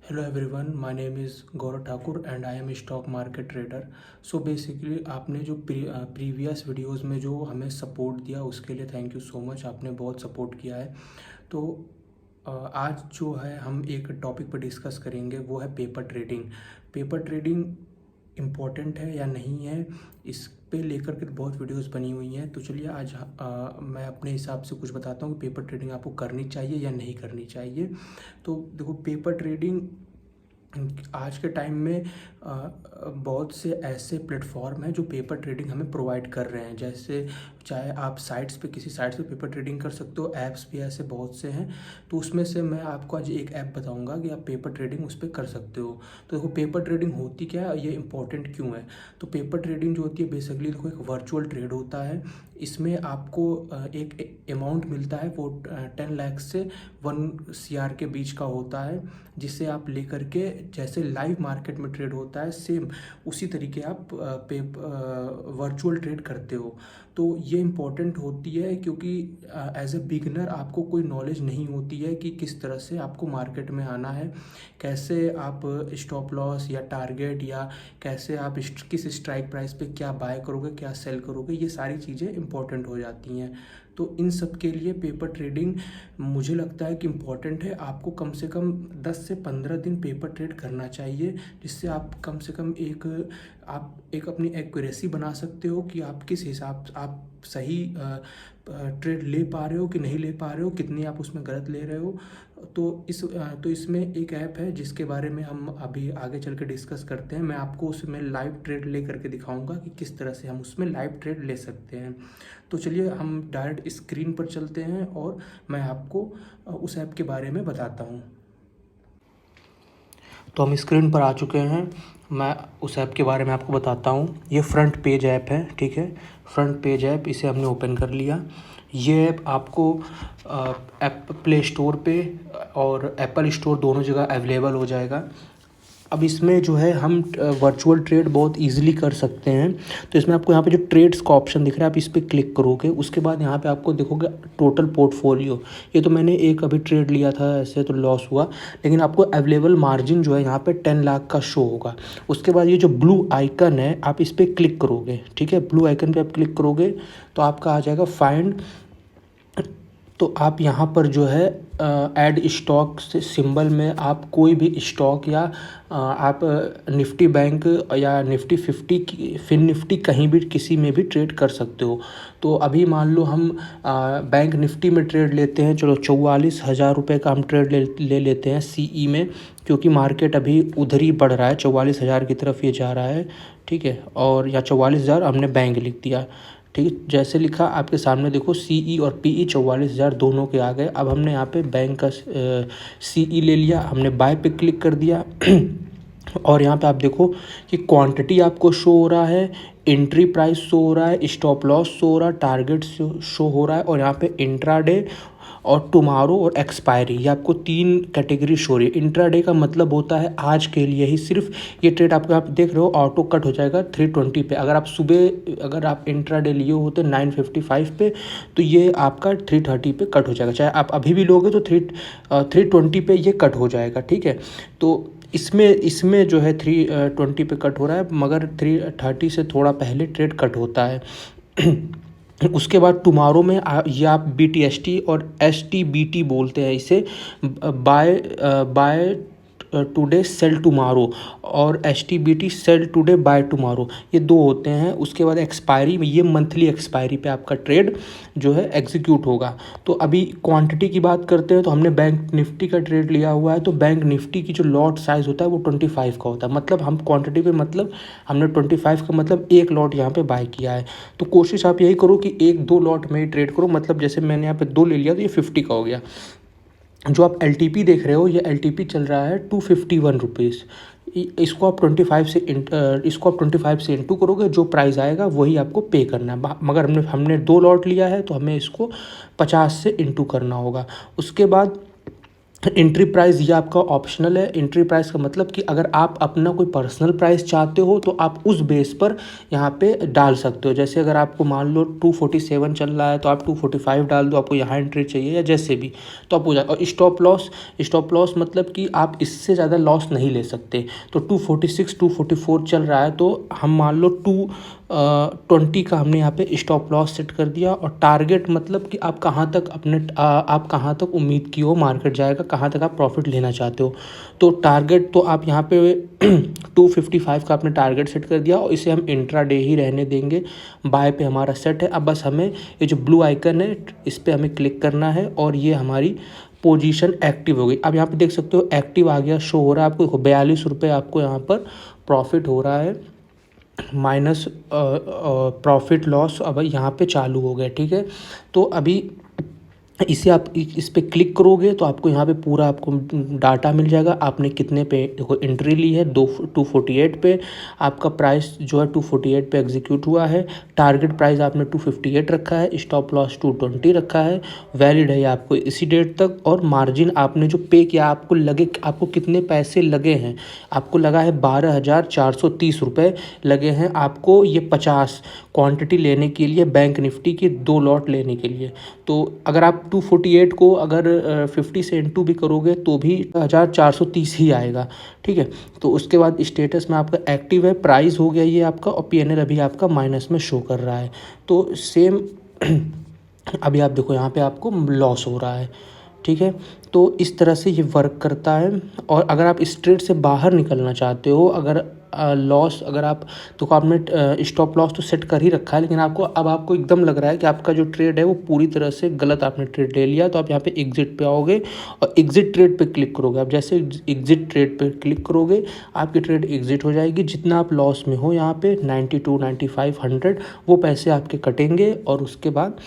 Hello everyone, my name is Gaurav Thakur and I am a stock market trader. So basically आपने जो previous videos में जो हमें support दिया उसके लिए थैंक यू सो मच। आपने बहुत सपोर्ट किया है। तो आज जो है हम एक टॉपिक पर डिस्कस करेंगे, वो है paper trading. Paper trading important है या नहीं है, इस पे लेकर के बहुत वीडियोस बनी हुई हैं। तो चलिए आज मैं अपने हिसाब से कुछ बताता हूँ कि पेपर ट्रेडिंग आपको करनी चाहिए या नहीं करनी चाहिए। तो देखो, पेपर ट्रेडिंग आज के टाइम में बहुत से ऐसे प्लेटफॉर्म हैं जो पेपर ट्रेडिंग हमें प्रोवाइड कर रहे हैं। जैसे चाहे आप साइट्स पे, किसी साइट्स पे पेपर ट्रेडिंग कर सकते हो, ऐप्स भी ऐसे बहुत से हैं। तो उसमें से मैं आपको आज एक ऐप बताऊंगा कि आप पेपर ट्रेडिंग उस पर कर सकते हो। तो देखो, पेपर ट्रेडिंग होती क्या है, ये इंपॉर्टेंट क्यों है। तो पेपर ट्रेडिंग जो होती है बेसिकली देखो एक वर्चुअल ट्रेड होता है। इसमें आपको एक अमाउंट मिलता है, वो 10 लाख से 1 CR के बीच का होता है, जिससे आप लेकर के जैसे लाइव मार्केट में ट्रेड होता है सेम उसी तरीके आप वर्चुअल ट्रेड करते हो। तो ये इम्पॉर्टेंट होती है क्योंकि एज ए बिगिनर आपको कोई नॉलेज नहीं होती है कि किस तरह से आपको मार्केट में आना है, कैसे आप स्टॉप लॉस या टारगेट, या कैसे आप किस स्ट्राइक प्राइस पे क्या बाय करोगे, क्या सेल करोगे, ये सारी चीज़ें इंपॉर्टेंट हो जाती हैं। तो इन सब के लिए पेपर ट्रेडिंग मुझे लगता है कि इम्पॉर्टेंट है। आपको कम से कम 10 से 15 दिन पेपर ट्रेड करना चाहिए, जिससे आप कम से कम एक अपनी एक्यूरेसी बना सकते हो कि आप किस हिसाब से आप सही ट्रेड ले पा रहे हो कि नहीं ले पा रहे हो, कितनी आप उसमें गलत ले रहे हो। तो इसमें एक ऐप है जिसके बारे में हम अभी आगे चल के डिस्कस करते हैं। मैं आपको उसमें लाइव ट्रेड ले करके दिखाऊंगा कि किस तरह से हम उसमें लाइव ट्रेड ले सकते हैं। तो चलिए हम डायरेक्ट स्क्रीन पर चलते हैं और मैं आपको उस ऐप के बारे में बताता हूँ। तो हम स्क्रीन पर आ चुके हैं। मैं उस ऐप के बारे में आपको बताता हूँ। ये फ्रंट पेज ऐप है, ठीक है। फ्रंट पेज ऐप, इसे हमने ओपन कर लिया। ये ऐप आपको ऐप प्ले स्टोर पे और एप्पल स्टोर दोनों जगह अवेलेबल हो जाएगा। अब इसमें जो है हम वर्चुअल ट्रेड बहुत इजीली कर सकते हैं। तो इसमें आपको यहाँ पे जो ट्रेड्स का ऑप्शन दिख रहा है, आप इस पर क्लिक करोगे, उसके बाद यहाँ पे आपको देखोगे टोटल पोर्टफोलियो। ये तो मैंने एक अभी ट्रेड लिया था, ऐसे तो लॉस हुआ, लेकिन आपको अवेलेबल मार्जिन जो है यहाँ पे 10 लाख का शो होगा। उसके बाद ये जो ब्लू आइकन है, आप इस पर क्लिक करोगे, ठीक है। ब्लू आइकन पर आप क्लिक करोगे तो आपका आ जाएगा फाइंड। तो आप यहाँ पर जो है ऐड स्टॉक से सिंबल में आप कोई भी स्टॉक या आप निफ्टी बैंक या निफ्टी 50 की फिन निफ्टी कहीं भी किसी में भी ट्रेड कर सकते हो। तो अभी मान लो हम बैंक निफ्टी में ट्रेड लेते हैं, चलो 44,000 रुपये का हम ट्रेड ले लेते हैं सीई में, क्योंकि मार्केट अभी उधर ही बढ़ रहा है, 44,000 की तरफ ये जा रहा है, ठीक है। और या 44,000 हमने बैंक लिख दिया, ठीक है। जैसे लिखा आपके सामने देखो, सीई और पीई 44,000 दोनों के आ गए। अब हमने यहाँ पे बैंक का सीई ले लिया, हमने बाय पे क्लिक कर दिया और यहाँ पे आप देखो कि क्वांटिटी आपको शो हो रहा है, एंट्री प्राइस शो हो रहा है, स्टॉप लॉस शो हो रहा है, टारगेट शो हो रहा है, और यहाँ पे इंट्राडे और टुमारो और एक्सपायरी, ये आपको 3 कैटेगरी शो रही है। इंट्राडे का मतलब होता है आज के लिए ही सिर्फ ये ट्रेड आपको यहाँ पे देख रहे हो, ऑटो कट हो जाएगा 320 पे। अगर आप इंट्राडे लिए होते 955 पे, तो ये आपका 330 पे कट हो जाएगा। चाहे आप अभी भी लोगे तो 320 पे ये कट हो जाएगा, ठीक है। तो इसमें जो है 320 पे कट हो रहा है, मगर 330 से थोड़ा पहले ट्रेड कट होता है। उसके बाद टुमारो में ये आप BTST और STBT बोलते हैं इसे, बाय टुडे सेल टुमारो, और STBT sell today buy tomorrow, ये दो होते हैं। उसके बाद एक्सपायरी में, ये मंथली एक्सपायरी पे आपका ट्रेड जो है एग्जीक्यूट होगा। तो अभी क्वांटिटी की बात करते हैं, तो हमने बैंक निफ्टी का ट्रेड लिया हुआ है, तो बैंक निफ्टी की जो लॉट साइज़ होता है वो 25 का होता है। मतलब हम क्वांटिटी पे, मतलब हमने 25 का मतलब एक लॉट यहाँ पे बाय किया है। तो कोशिश आप यही करो कि 1-2 लॉट में ही ट्रेड करो। मतलब जैसे मैंने यहाँ पे 2 ले लिया तो ये 50 का हो गया। जो आप LTP देख रहे हो, ये LTP चल रहा है 251 रुपीज़। इसको आप 25 से इंटू करोगे, जो प्राइस आएगा वही आपको पे करना है। मगर हमने 2 लॉट लिया है तो हमें इसको 50 से इंटू करना होगा। उसके बाद एंट्री प्राइस ये आपका ऑप्शनल है। एंट्री प्राइस का मतलब कि अगर आप अपना कोई पर्सनल प्राइस चाहते हो तो आप उस बेस पर यहाँ पे डाल सकते हो। जैसे अगर आपको मान लो 247 चल रहा है तो आप 245 डाल दो, आपको यहाँ एंट्री चाहिए या जैसे भी, तो आप हो जाए। और स्टॉप लॉस मतलब कि आप इससे ज़्यादा लॉस नहीं ले सकते। तो 246 244 चल रहा है तो हम मान लो 220 का हमने यहाँ पे स्टॉप लॉस सेट कर दिया। और टारगेट मतलब कि आप कहाँ तक आप कहाँ तक उम्मीद की हो मार्केट जाएगा, कहाँ तक आप प्रॉफिट लेना चाहते हो। तो टारगेट तो आप यहाँ पे 255 का आपने टारगेट सेट कर दिया और इसे हम इंट्राडे ही रहने देंगे। बाय पे हमारा सेट है। अब बस हमें ये जो ब्लू आइकन है इस पर हमें क्लिक करना है और ये हमारी पोजीशन एक्टिव हो गई। अब यहाँ पे देख सकते हो एक्टिव आ गया, शो हो रहा है आपको 42 रुपये आपको यहाँ पर प्रॉफिट हो रहा है। माइनस प्रॉफिट लॉस अब यहाँ पे चालू हो गया। ठीक है, तो अभी इसे आप इस पे क्लिक करोगे तो आपको यहाँ पे पूरा आपको डाटा मिल जाएगा। आपने कितने पे देखो एंट्री ली है 248 पे, आपका प्राइस जो है 248 पे एग्जीक्यूट हुआ है। टारगेट प्राइस आपने 258 रखा है, स्टॉप लॉस 220 रखा है, वैलिड है आपको इसी डेट तक। और मार्जिन आपने जो पे किया आपको लगे, आपको कितने पैसे लगे हैं, आपको लगा है 12,430 रुपये लगे हैं आपको ये 50 क्वांटिटी लेने के लिए, बैंक निफ्टी के 2 लॉट लेने के लिए। तो अगर आप 248 को अगर 50 से इंटू भी करोगे तो भी 1430 ही आएगा। ठीक है, तो उसके बाद स्टेटस में आपका एक्टिव है, प्राइस हो गया ये आपका, और पीएनएल अभी आपका माइनस में शो कर रहा है। तो सेम अभी आप देखो यहाँ पे आपको लॉस हो रहा है। ठीक है, तो इस तरह से ये वर्क करता है। और अगर आप इस ट्रेड से बाहर निकलना चाहते हो, अगर लॉस अगर आप तो आपने स्टॉप लॉस तो सेट कर ही रखा है, लेकिन आपको एकदम लग रहा है कि आपका जो ट्रेड है वो पूरी तरह से गलत आपने ट्रेड ले लिया, तो आप यहाँ पे एग्जिट पे आओगे और एग्जिट ट्रेड पे क्लिक करोगे। आप जैसे एग्जिट ट्रेड पे क्लिक करोगे आपकी ट्रेड एग्जिट हो जाएगी। जितना आप लॉस में हो यहाँ पे 92 95 100 वो पैसे आपके कटेंगे और उसके बाद